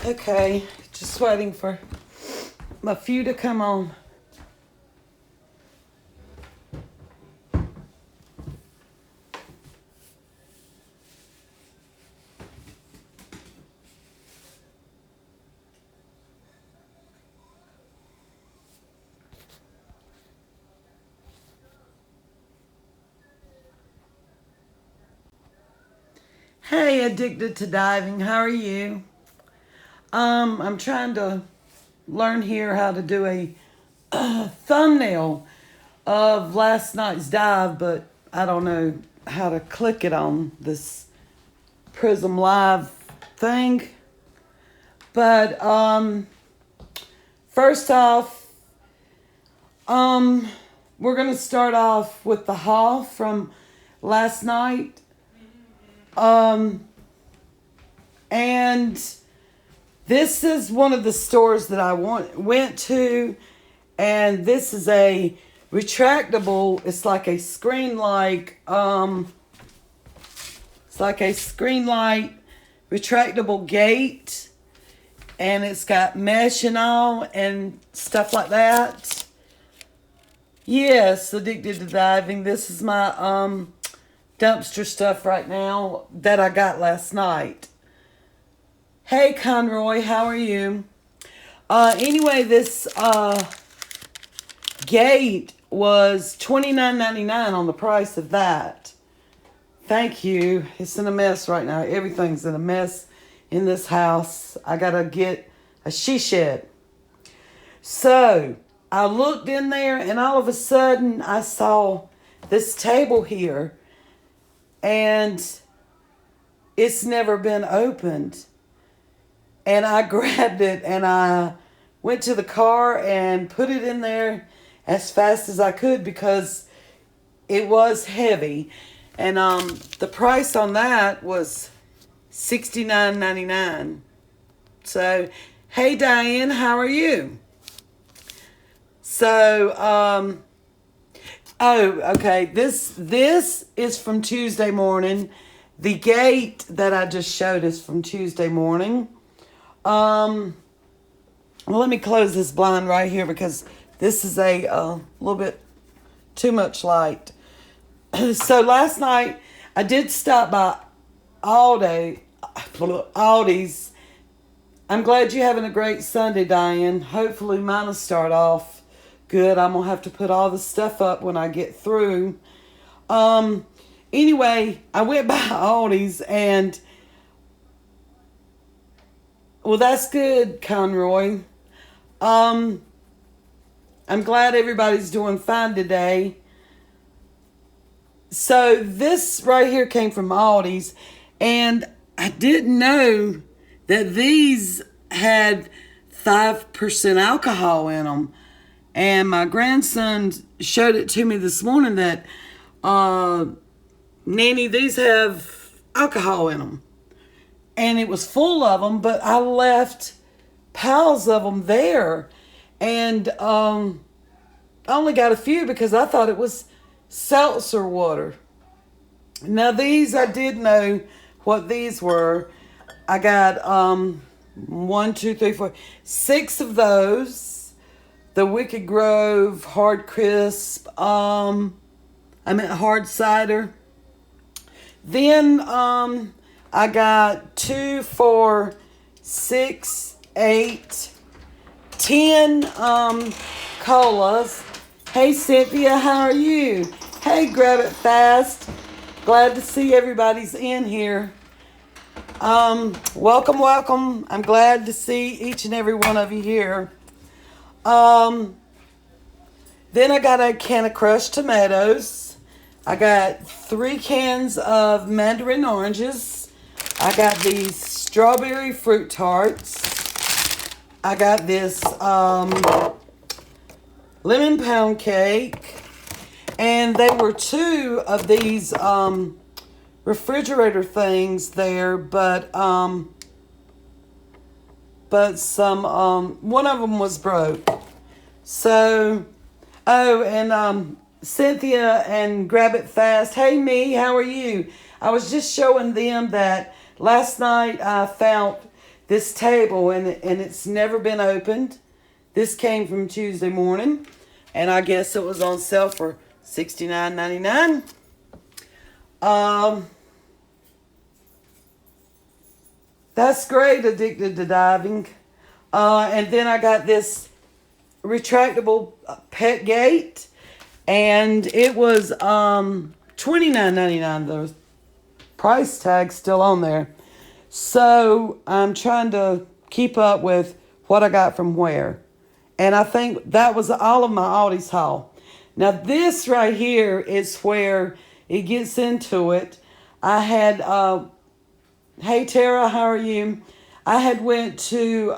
Okay, just waiting for my few to come on. Hey, addicted to diving, how are you? I'm trying to learn here how to do a thumbnail of last night's dive, but I don't know how to click it on this Prism Live thing. But first off, we're gonna start off with the haul from last night. And this is one of the stores that I went to, and this is a retractable. It's like a screen light. It's like a screen light retractable gate, and it's got mesh and all and stuff like that. Yes, addicted to diving. This is my dumpster stuff right now that I got last night. Hey Conroy, how are you? Anyway, this gate was $29.99 on the price of that. Thank you. It's in a mess right now. Everything's in a mess in this house. I gotta get a she shed. So I looked in there, and all of a sudden I saw this table here, and it's never been opened. And I grabbed it, and I went to the car and put it in there as fast as I could because it was heavy. And the price on that was $69.99. So, hey Diane, how are you? So, okay. This is from Tuesday morning. The gate that I just showed is from Tuesday morning. Well, let me close this blind right here because this is a little bit too much light. So last night I did stop by Aldi's. I'm glad you're having a great Sunday, Diane. Hopefully mine will start off good. I'm gonna have to put all the stuff up when I get through. Anyway, I went by Aldi's, and well, that's good, Conroy. I'm glad everybody's doing fine today. So this right here came from Aldi's, and I didn't know that these had 5% alcohol in them. And my grandson showed it to me this morning that, Nanny, these have alcohol in them. And it was full of them, but I left piles of them there. And I only got a few because I thought it was seltzer water. Now these, I did know what these were. I got 6 of those. The Wicked Grove Hard Crisp. I meant hard cider. Then I got 2, 4, 6, 8, 10 colas. Hey Cynthia, how are you? Hey, grab it fast. Glad to see everybody's in here. Welcome. I'm glad to see each and every one of you here. Then I got a can of crushed tomatoes. I got 3 cans of mandarin oranges. I got these strawberry fruit tarts. I got this lemon pound cake. And there were 2 of these refrigerator things there, but some one of them was broke. So, and Cynthia and Grab It Fast. Hey me, how are you? I was just showing them that last night I found this table, and it's never been opened. This came from Tuesday morning, and I guess it was on sale for $69.99. That's great, addicted to diving. And then I got this retractable pet gate, and it was $29.99. The price tag's still on there. So I'm trying to keep up with what I got from where. And I think that was all of my Aldi's haul. Now this right here is where it gets into it. I had, hey Tara, how are you? I had went to,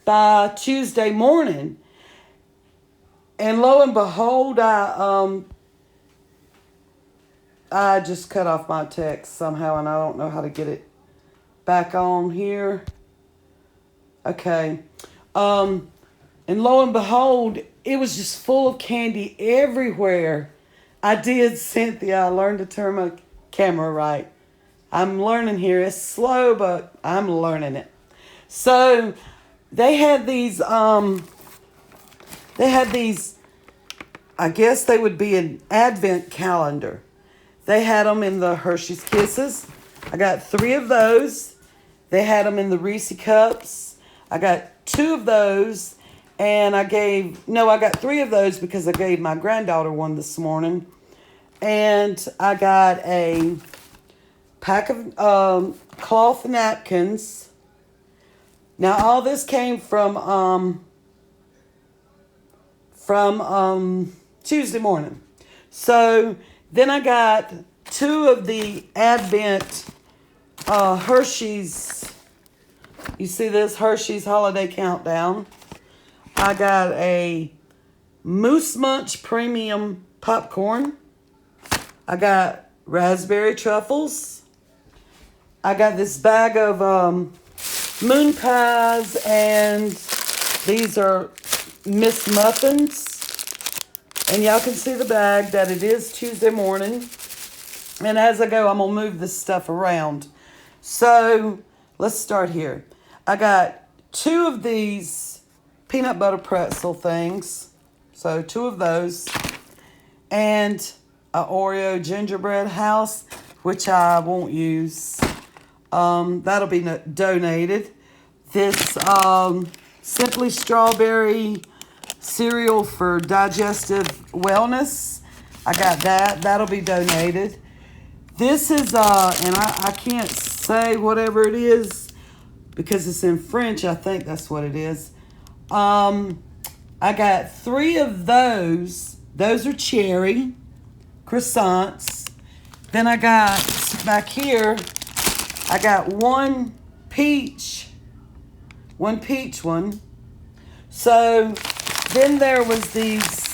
by Tuesday morning. And lo and behold, I just cut off my text somehow, and I don't know how to get it back on here. Okay. And lo and behold, it was just full of candy everywhere. I did, Cynthia. I learned to turn my camera right. I'm learning here. It's slow, but I'm learning it. So they had these, I guess they would be an advent calendar. They had them in the Hershey's Kisses. I got 3 of those. They had them in the Reese Cups. I got 2 of those. And I got 3 of those because I gave my granddaughter one this morning. And I got a pack of cloth napkins. Now all this came from Tuesday morning. So then I got 2 of the Advent Hershey's. You see this Hershey's Holiday Countdown. I got a Moose Munch Premium Popcorn. I got raspberry truffles. I got this bag of moon pies, and these are Miss Muffins. And y'all can see the bag that it is Tuesday morning. And as I go, I'm going to move this stuff around. So let's start here. I got 2 of these peanut butter pretzel things. So 2 of those. And an Oreo gingerbread house, which I won't use. That'll be donated. This Simply Strawberry cereal for digestive wellness. I got that. That'll be donated. This is, and I can't say whatever it is because it's in French. I think that's what it is. I got 3 of those. Those are cherry croissants. Then I got back here, I got one peach one. So then there was these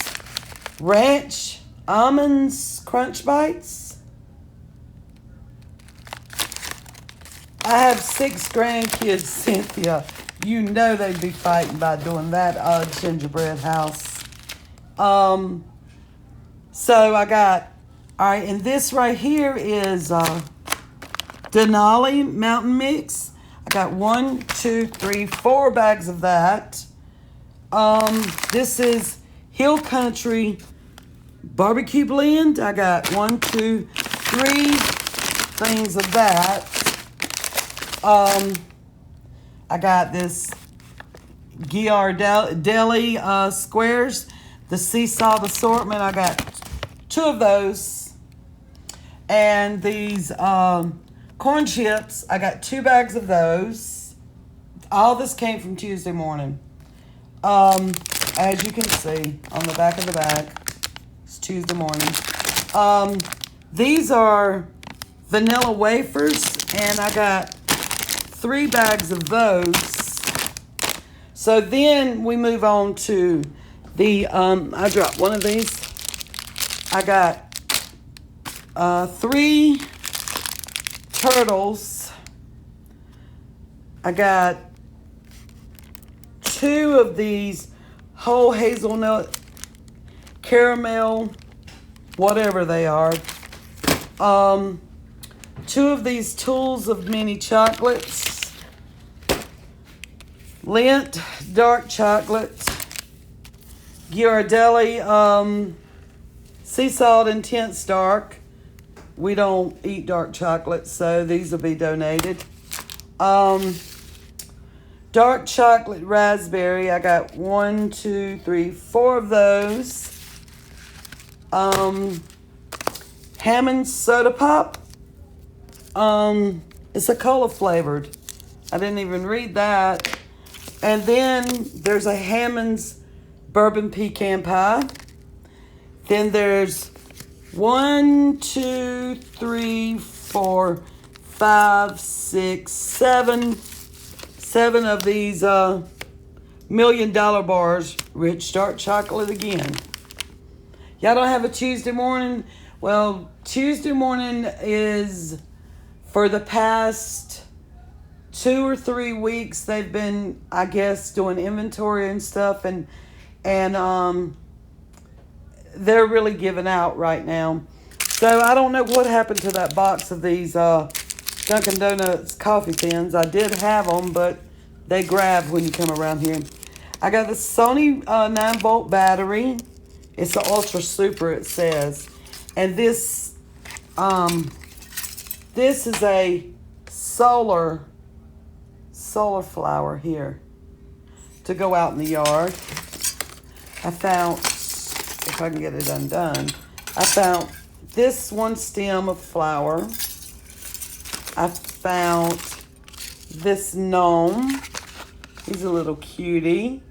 ranch almonds crunch bites. I have 6 grandkids, Cynthia. You know they'd be fighting by doing that gingerbread house. So I got, all right, and this right here is Denali Mountain Mix. I got 1, 2, 3, 4 bags of that. This is Hill Country Barbecue Blend. I got 1, 2, 3 things of that. I got this Ghirardelli squares, the sea salt assortment. I got 2 of those. And these corn chips, I got 2 bags of those. All this came from Tuesday morning. As you can see on the back of the bag, it's Tuesday morning. These are vanilla wafers, and I got 3 bags of those. So then we move on to the, I dropped one of these. I got 3 turtles. I got 2 of these whole hazelnut caramel, whatever they are. 2 of these Tools of Mini chocolates. Lindt dark chocolate. Ghirardelli sea salt intense dark. We don't eat dark chocolate, so these will be donated. Dark chocolate raspberry. I got 1, 2, 3, 4 of those. Hammond's soda pop. It's a cola flavored. I didn't even read that. And then there's a Hammond's bourbon pecan pie. Then there's 1, 2, 3, 4, 5, 6, 7 of these $1 million bars, rich dark chocolate again. Y'all don't have a Tuesday morning? Well, Tuesday morning is for the past 2 or 3 weeks. They've been, I guess, doing inventory and stuff, and they're really giving out right now. So I don't know what happened to that box of these Dunkin' Donuts coffee thins. I did have them, but they grab when you come around here. I got the Sony 9-volt battery. It's the Ultra Super, it says. And this is a solar flower here to go out in the yard. I found, if I can get it undone, I found this one stem of flower. I found this gnome. He's a little cutie.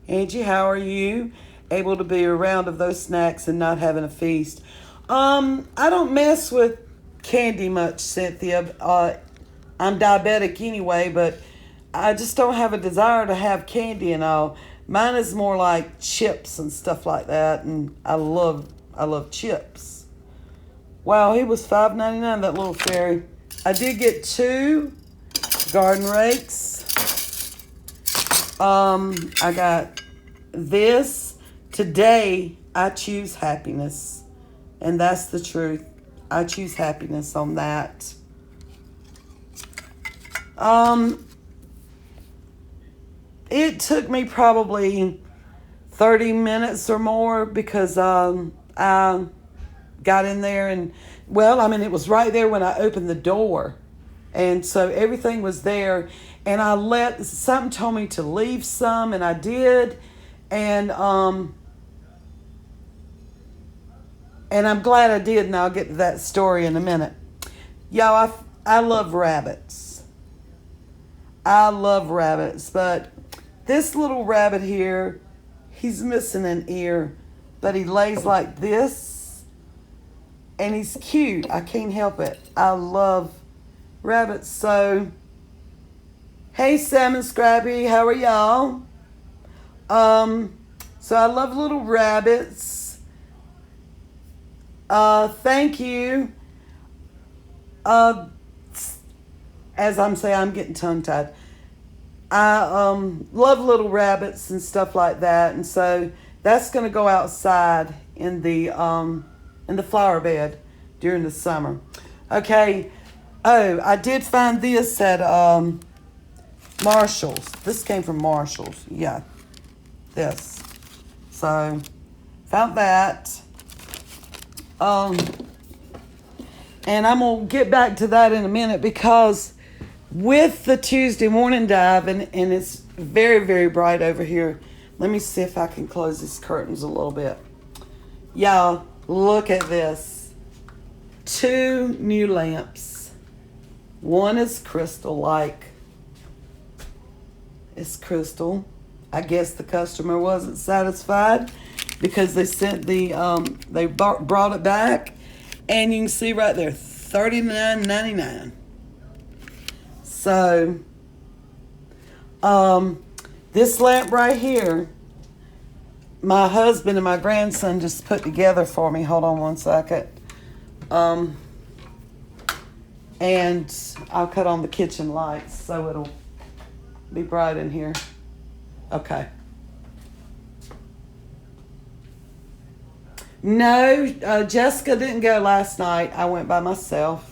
Angie, how are you? Able to be around of those snacks and not having a feast. I don't mess with candy much, Cynthia. I'm diabetic anyway, but I just don't have a desire to have candy and all. Mine is more like chips and stuff like that, and I love chips. Wow, he was $5.99, that little fairy. I did get 2 garden rakes. I got this. Today, I choose happiness. And that's the truth. I choose happiness on that. It took me probably 30 minutes or more because I got in there and, well, I mean, it was right there when I opened the door. And so everything was there. And something told me to leave some, and I did. And I'm glad I did, and I'll get to that story in a minute. Y'all, I love rabbits. I love rabbits, but this little rabbit here, he's missing an ear, but he lays like this, and he's cute. I can't help it. I love rabbits. So, hey, Sam and Scrappy, how are y'all? So I love little rabbits. Thank you. As I'm saying, I'm getting tongue-tied. I love little rabbits and stuff like that, and so that's going to go outside in the flower bed during the summer. Okay. Oh, I did find this at Marshall's. This came from Marshall's. Yeah, this. So found that. And I'm going to get back to that in a minute because with the Tuesday morning dive, and it's very, very bright over here. Let me see if I can close these curtains a little bit. Y'all, look at this. 2 new lamps. One is crystal-like. It's crystal. I guess the customer wasn't satisfied because they sent they brought it back, and you can see right there, $39.99. So, this lamp right here, my husband and my grandson just put together for me. Hold on one second. And I'll cut on the kitchen lights so it'll be bright in here. Okay. No, Jessica didn't go last night. I went by myself.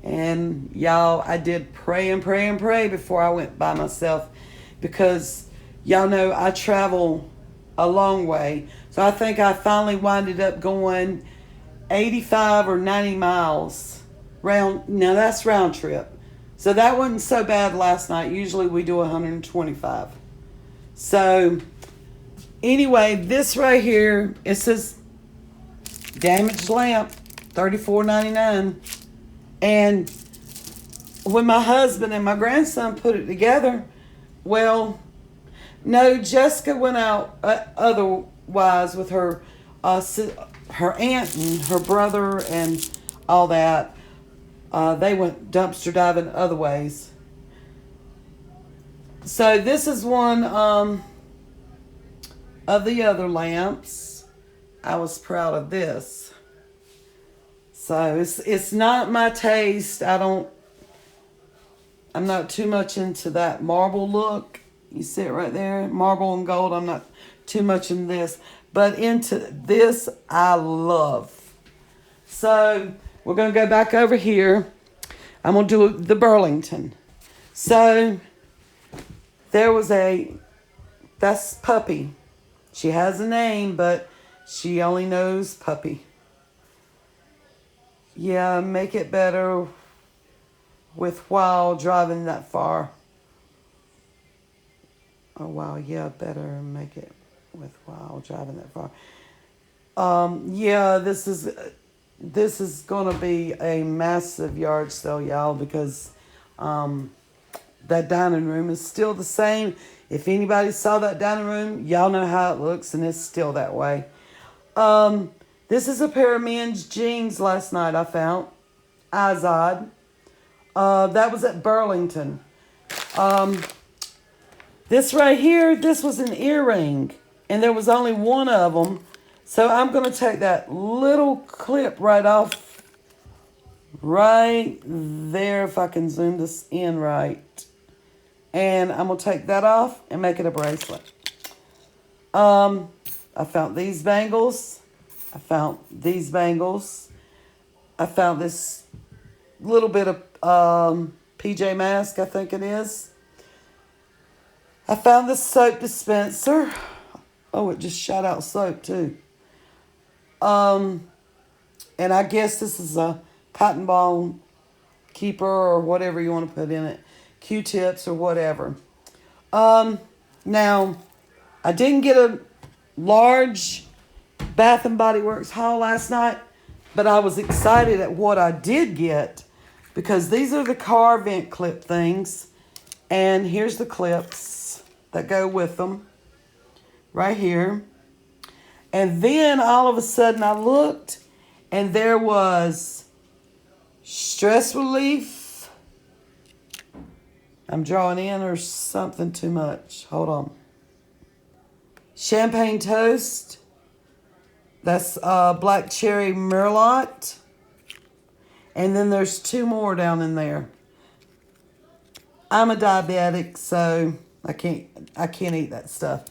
And y'all, I did pray and pray and pray before I went by myself. because y'all know I travel a long way. So I think I finally winded up going 85 or 90 miles round. Now that's round trip. So that wasn't so bad last night. Usually we do 125. So anyway, this right here, it says damaged lamp, $34.99. And when my husband and my grandson put it together, well, no, Jessica went out otherwise with her her aunt and her brother and all that. They went dumpster diving other ways. So this is one of the other lamps. I was proud of this. So it's not my taste. I'm not too much into that marble look. You see it right there, marble and gold. I'm not too much in this, but into this I love. So we're gonna go back over here. I'm gonna do the Burlington. So there was that's Puppy. She has a name, but she only knows Puppy. Yeah, make it better with while driving that far. Oh wow, yeah, better make it with while driving that far. Yeah, this is gonna be a massive yard sale, y'all, because that dining room is still the same. If anybody saw that dining room, y'all know how it looks, and it's still that way. This is a pair of men's jeans last night I found. Izod. That was at Burlington. This right here, this was an earring, and there was only one of them. So I'm going to take that little clip right off right there, if I can zoom this in right. And I'm going to take that off and make it a bracelet. I found these bangles. I found these bangles. I found this little bit of PJ Mask, I think it is. I found this soap dispenser. Oh, it just shot out soap too. And I guess this is a cotton ball keeper or whatever you want to put in it. Q-tips or whatever. Now, I didn't get a large Bath and Body Works haul last night, but I was excited at what I did get because these are the car vent clip things. And here's the clips that go with them right here. And then all of a sudden I looked and there was stress relief. I'm drawing in or something too much. Hold on. Champagne toast. That's black cherry merlot. And then there's two more down in there. I'm a diabetic, so I can't eat that stuff.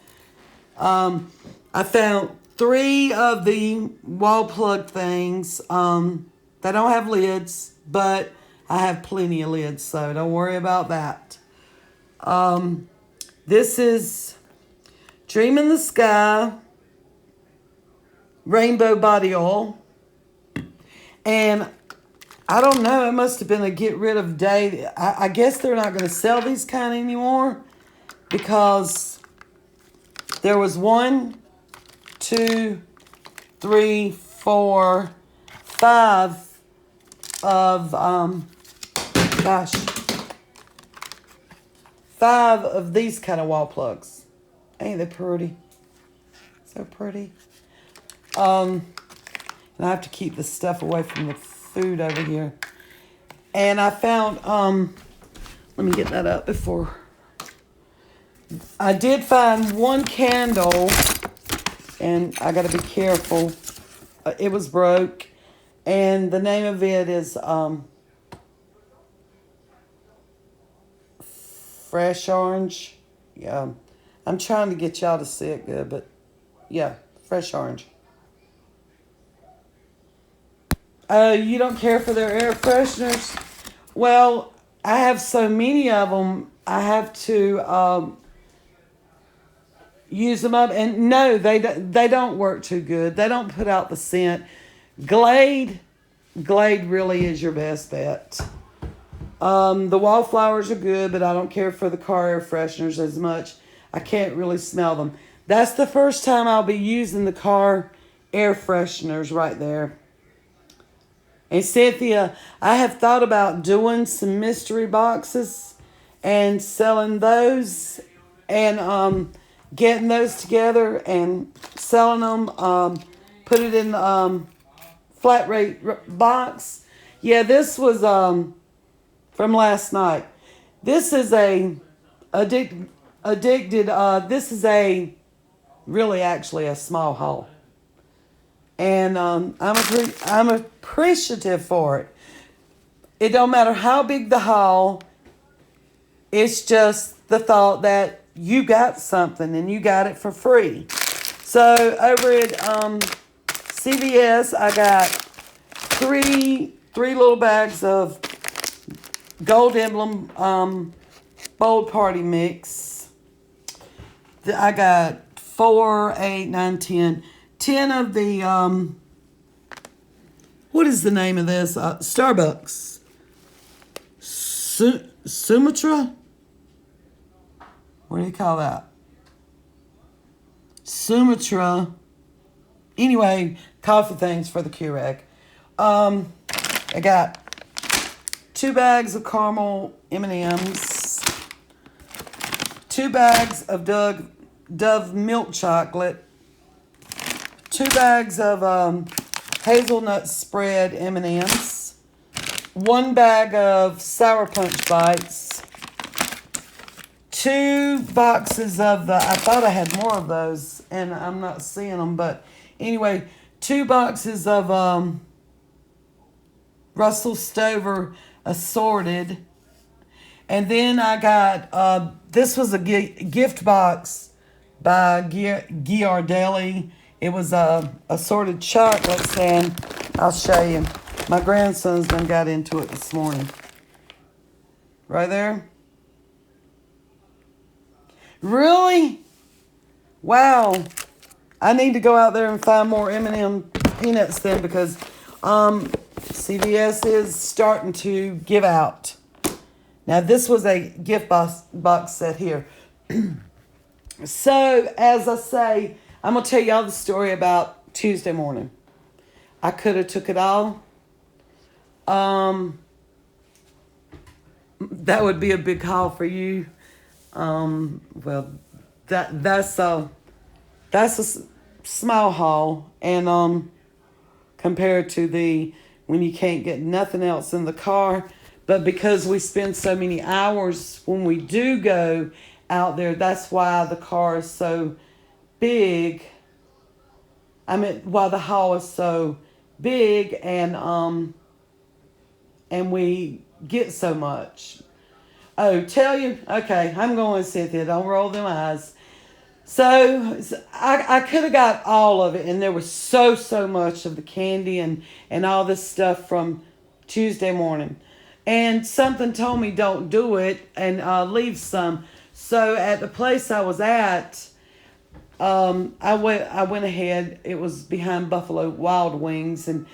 I found 3 of the wall plug things. They don't have lids, but I have plenty of lids, so don't worry about that. This is Dream in the Sky Rainbow Body Oil. And I don't know, it must have been a get rid of day. I guess they're not going to sell these kind anymore because there was 1, 2, 3, 4, 5 of 5 of these kind of wall plugs. Ain't they pretty? So pretty. And I have to keep this stuff away from the food over here. And I found, let me get that up before. I did find one candle, and I got to be careful. It was broke, and the name of it is Fresh Orange. Yeah, I'm trying to get y'all to see it good, but yeah, Fresh Orange. You don't care for their air fresheners? Well, I have so many of them. I have to use them up. And no, they don't work too good. They don't put out the scent. Glade really is your best bet. The wallflowers are good, but I don't care for the car air fresheners as much. I can't really smell them. That's the first time I'll be using the car air fresheners right there. And Cynthia, I have thought about doing some mystery boxes and selling those and getting those together and selling them. Put it in flat rate box. Yeah, this was from last night. This is addicted. This is really actually a small haul. And I'm appreciative for it. It don't matter how big the haul. It's just the thought that you got something and you got it for free. So over at CVS, I got three little bags of Gold Emblem Bold Party Mix. I got 4, 8, 9, 10. 10 of the, what is the name of this? Starbucks. Sumatra? What do you call that? Sumatra. Anyway, coffee things for the Keurig. I got 2 bags of caramel M&Ms. 2 bags of Dove milk chocolate. 2 bags of hazelnut spread M&Ms. 1 bag of Sour Punch Bites. 2 boxes of I thought I had more of those, and I'm not seeing them, but anyway, 2 boxes of Russell Stover Assorted. And then I got, this was a gift box by Ghirardelli. It was assorted chocolates, and I'll show you. My grandson's done got into it this morning. Right there. Really? Wow. I need to go out there and find more M&M peanuts then, because CVS is starting to give out. Now, this was a gift box set here. So, as I say, I'm going to tell y'all the story about Tuesday morning. I could have took it all. That would be a big haul for you. Well, that's a small haul, and compared to when you can't get nothing else in the car. But because we spend so many hours when we do go out there, that's why the car is so big. I mean, why the haul is so big, and we get so much. Oh, tell you? Okay, I'm going, Cynthia. Don't roll them eyes. So I could have got all of it, and there was so much of the candy and all this stuff from Tuesday morning. And something told me don't do it and leave some. So at the place I was at, I went ahead. It was behind Buffalo Wild Wings, and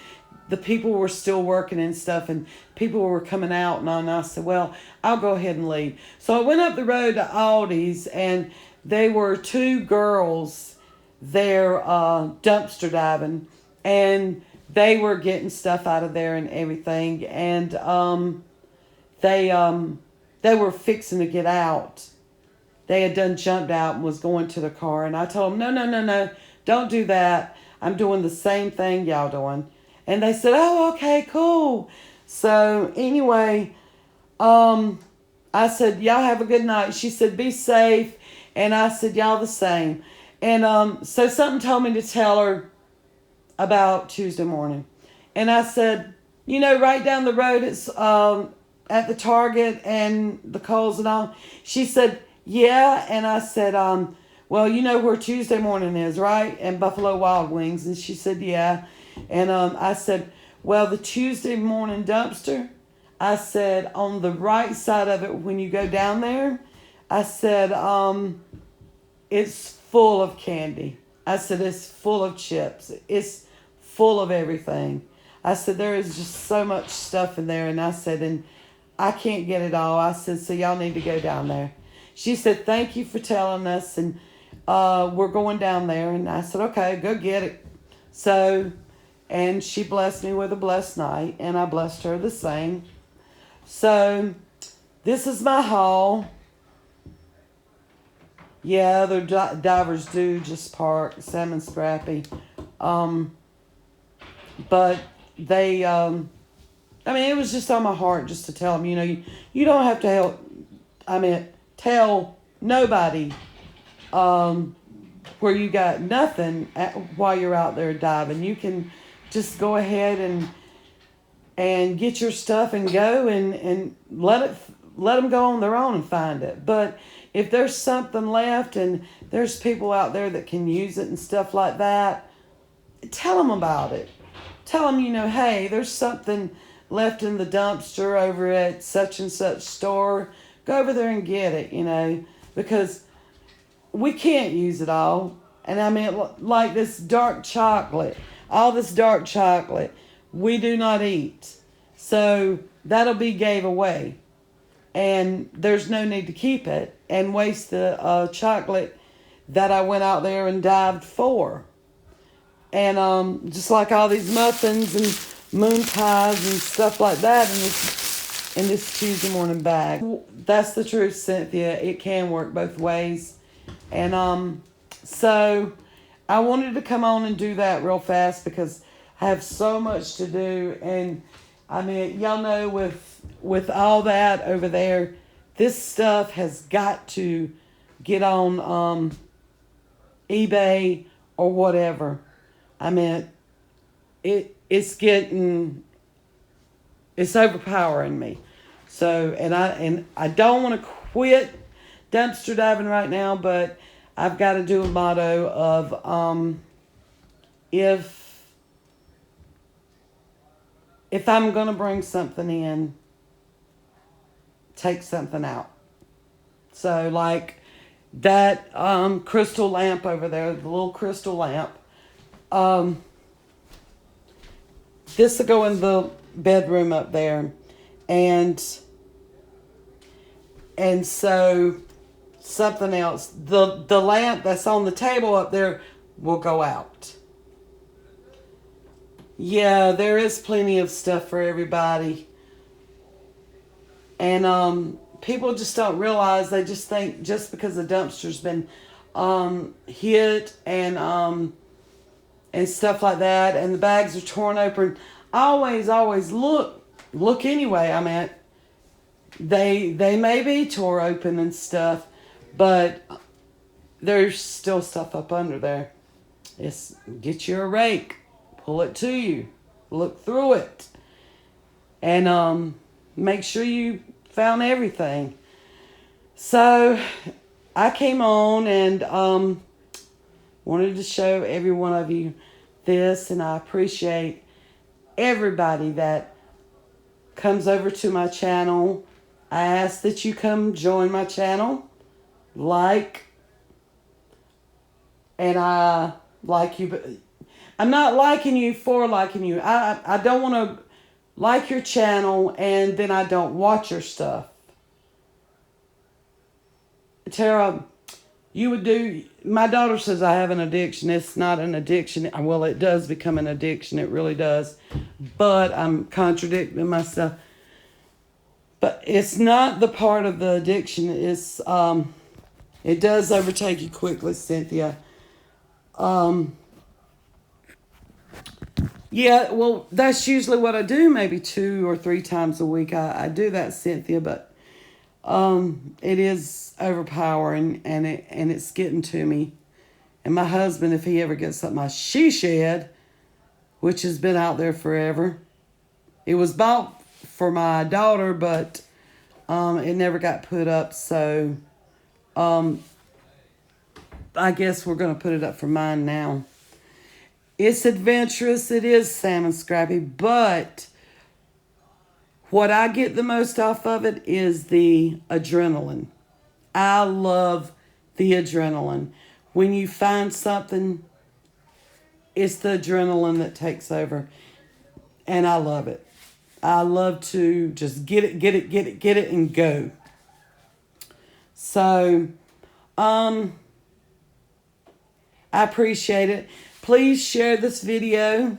the people were still working and stuff, and people were coming out, and I said, well, I'll go ahead and leave. So I went up the road to Aldi's, and they were 2 girls there dumpster diving, and they were getting stuff out of there and everything, and they were fixing to get out. They had done jumped out and was going to the car, and I told them, no, don't do that. I'm doing the same thing y'all doing. And they said, oh, okay, cool. So anyway, I said, y'all have a good night. She said, be safe. And I said, y'all the same. And so something told me to tell her about Tuesday morning. And I said, right down the road, it's at the Target and the Kohl's and all. She said, yeah. And I said, well, you know where Tuesday morning is, right? And Buffalo Wild Wings. And she said, yeah. And I said, well, the Tuesday morning dumpster, I said, on the right side of it when you go down there, I said, it's full of candy. I said, it's full of chips. It's full of everything. I said, there is just so much stuff in there. And I said, and I can't get it all. I said, so y'all need to go down there. She said, thank you for telling us. And we're going down there. And I said, okay, go get it. So, and she blessed me with a blessed night. And I blessed her the same. So, this is my haul. Yeah, other divers do just park, Sam and Scrappy. But they, I mean, it was just on my heart just to tell them, you don't have to tell nobody where you got nothing while you're out there diving. You can just go ahead and get your stuff and go and let them go on their own and find it. But if there's something left and there's people out there that can use it and stuff like that, tell them about it. Tell them, hey, there's something left in the dumpster over at such and such store. Go over there and get it, because we can't use it all. And I mean, like this dark chocolate, all this dark chocolate, we do not eat. So that'll be gave away. And there's no need to keep it and waste the chocolate that I went out there and dived for. And just like all these muffins and moon pies and stuff like that in this Tuesday morning bag. That's the truth, Cynthia. It can work both ways. And so I wanted to come on and do that real fast because I have so much to do. And I mean, y'all know with all that over there, this stuff has got to get on eBay or whatever. I mean, it's overpowering me. So, and I don't want to quit dumpster diving right now, but I've got to do a motto of if I'm going to bring something in, take something out. So like that crystal lamp over there, the little crystal lamp, this will go in the bedroom up there. And so something else, the lamp that's on the table up there will go out. Yeah, there is plenty of stuff for everybody. And people just don't realize, they just think just because the dumpster's been hit and stuff like that, and the bags are torn open, always look anyway. I mean, they may be tore open and stuff, but there's still stuff up under there. It's get you a rake, pull it to you, look through it, and make sure you found everything. So I came on and wanted to show every one of you this, and I appreciate everybody that comes over to my channel. I ask that you come join my channel, and I like you, but I'm not liking you for liking you. I don't want to like your channel and then I don't watch your stuff. Tara, you would do, my daughter says I have an addiction. It's not an addiction. Well, it does become an addiction. It really does. But I'm contradicting myself. But it's not the part of the addiction. It's, it does overtake you quickly, Cynthia. Yeah, well, that's usually what I do, maybe 2 or 3 times a week. I do that, Cynthia, but it is overpowering, and it's getting to me. And my husband, if he ever gets up my she shed, which has been out there forever, it was bought for my daughter, but it never got put up, so I guess we're going to put it up for mine now. It's adventurous. It is Salmon Scrappy, but what I get the most off of it is the adrenaline. I love the adrenaline. When you find something, it's the adrenaline that takes over. And I love it. I love to just get it, and go. So, I appreciate it. Please share this video.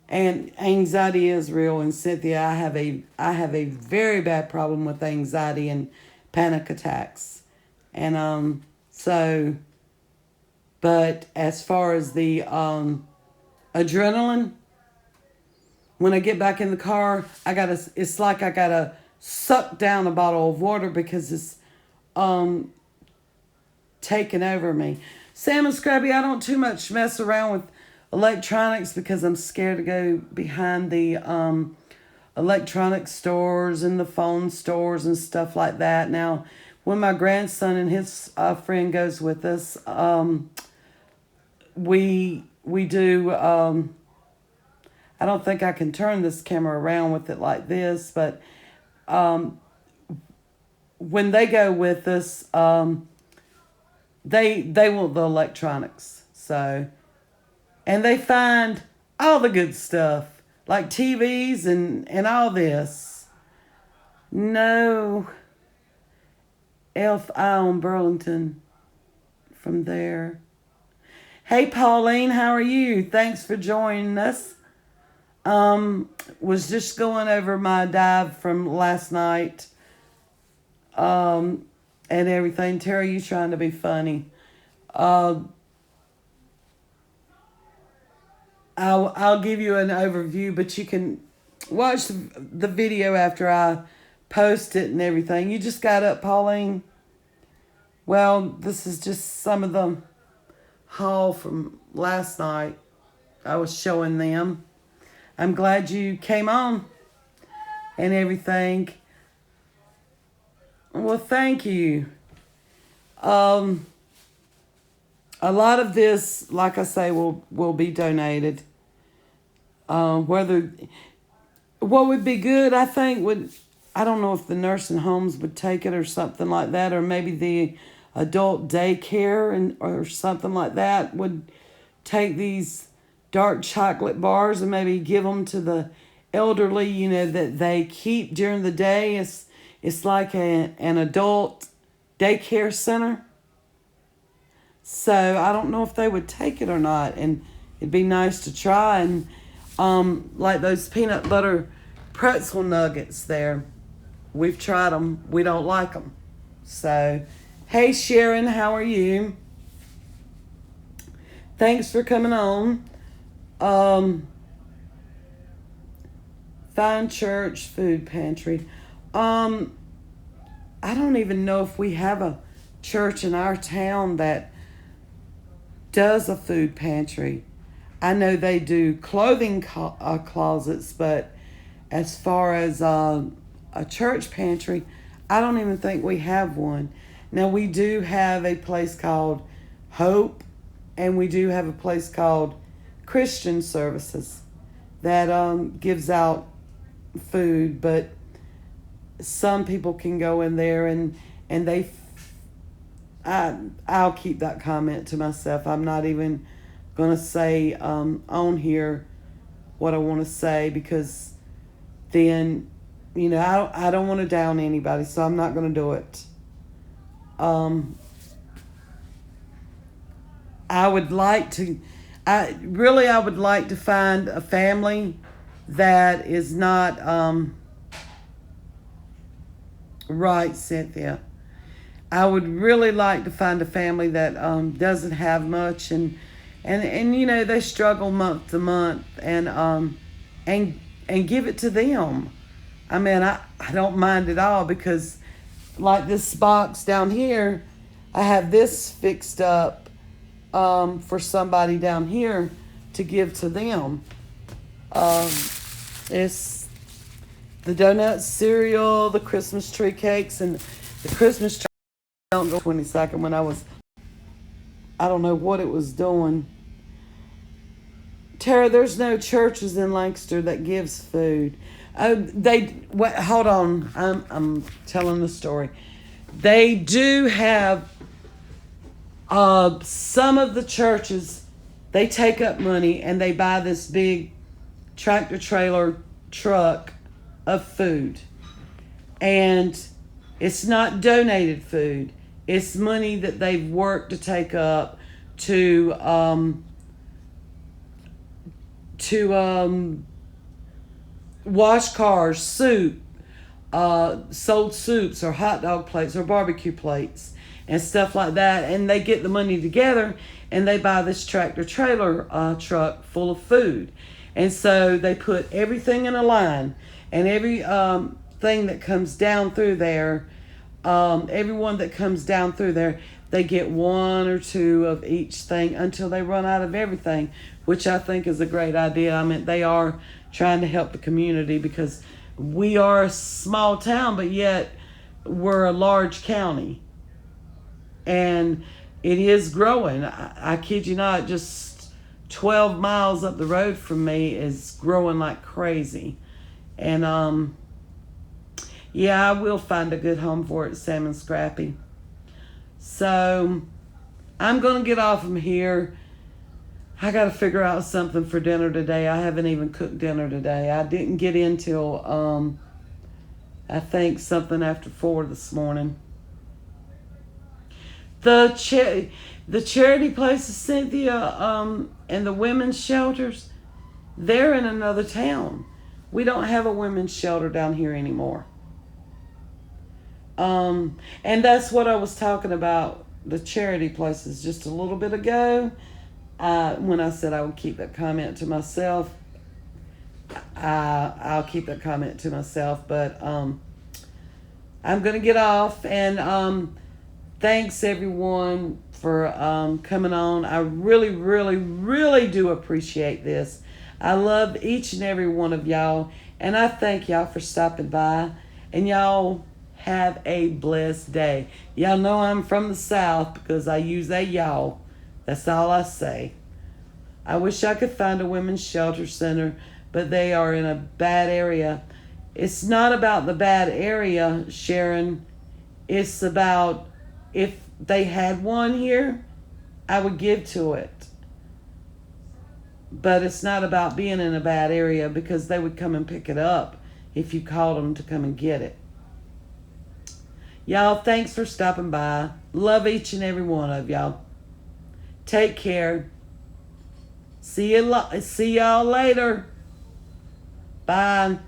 And anxiety is real. And Cynthia, I have a very bad problem with anxiety and panic attacks. And but as far as the adrenaline, when I get back in the car, it's like I gotta suck down a bottle of water because it's taking over me. Sam and Scrappy, I don't too much mess around with electronics because I'm scared to go behind the electronic stores and the phone stores and stuff like that. Now, when my grandson and his friend goes with us, we do. I don't think I can turn this camera around with it like this, but when they go with us, they want the electronics. So. And they find all the good stuff, like TVs and all this. No Elf Eye on Burlington from there. Hey, Pauline, how are you? Thanks for joining us. Was just going over my dive from last night. And everything. Terry, you trying to be funny. I'll give you an overview, but you can watch the video after I post it and everything. You just got up, Pauline? Well, this is just some of the haul from last night. I was showing them. I'm glad you came on and everything. Well, thank you. A lot of this, like I say, will be donated. What would be good, I think, I don't know if the nursing homes would take it or something like that, or maybe the adult daycare or something like that would take these dark chocolate bars and maybe give them to the elderly, that they keep during the day. It's like an adult daycare center. So I don't know if they would take it or not, and it'd be nice to try. And like those peanut butter pretzel nuggets there, we've tried them. We don't like them. So, hey Sharon, how are you? Thanks for coming on. Fine Church Food Pantry. I don't even know if we have a church in our town that does a food pantry. I know they do clothing closets, but as far as a church pantry, I don't even think we have one. Now, we do have a place called Hope, and we do have a place called Christian Services that gives out food, but some people can go in there and I'll keep that comment to myself. I'm not even going to say on here what I want to say, because then, I don't want to down anybody, so I'm not going to do it. I would like to find a family that is not right, Cynthia. I would really like to find a family that doesn't have much and they struggle month to month and give it to them. I mean, I don't mind at all, because like this box down here, I have this fixed up for somebody down here to give to them. It's the donuts, cereal, the Christmas tree cakes, and the Christmas tree. Don't go 22nd when I don't know what it was doing. Tara, there's no churches in Lancaster that gives food. Hold on. I'm telling the story. They do have Some of the churches, they take up money and they buy this big tractor trailer truck of food. And it's not donated food. It's money that they've worked to take up to wash cars, soup, sold soups or hot dog plates or barbecue plates and stuff like that. And they get the money together and they buy this tractor trailer truck full of food. And so they put everything in a line, and every thing that comes down through there, everyone that comes down through there, they get one or two of each thing until they run out of everything, which I think is a great idea. I mean, they are trying to help the community because we are a small town, but yet we're a large county. And it is growing. I kid you not, just 12 miles up the road from me is growing like crazy. And yeah, I will find a good home for it, Sam and Scrappy. So I'm going to get off from here. I got to figure out something for dinner today. I haven't even cooked dinner today. I didn't get in till I think something after 4 this morning. The charity places, Cynthia, and the women's shelters, they're in another town. We don't have a women's shelter down here anymore. And that's what I was talking about, the charity places, just a little bit ago. When I said I would keep that comment to myself, I'll keep that comment to myself. But I'm going to get off, and thanks everyone for coming on. I really, really, really do appreciate this. I love each and every one of y'all, and I thank y'all for stopping by. And y'all have a blessed day. Y'all know I'm from the South because I use a y'all. That's all I say. I wish I could find a women's shelter center, but they are in a bad area. It's not about the bad area, Sharon. It's about, if they had one here, I would give to it. But it's not about being in a bad area, because they would come and pick it up if you called them to come and get it. Y'all, thanks for stopping by. Love each and every one of y'all. Take care. See y'all later. Bye.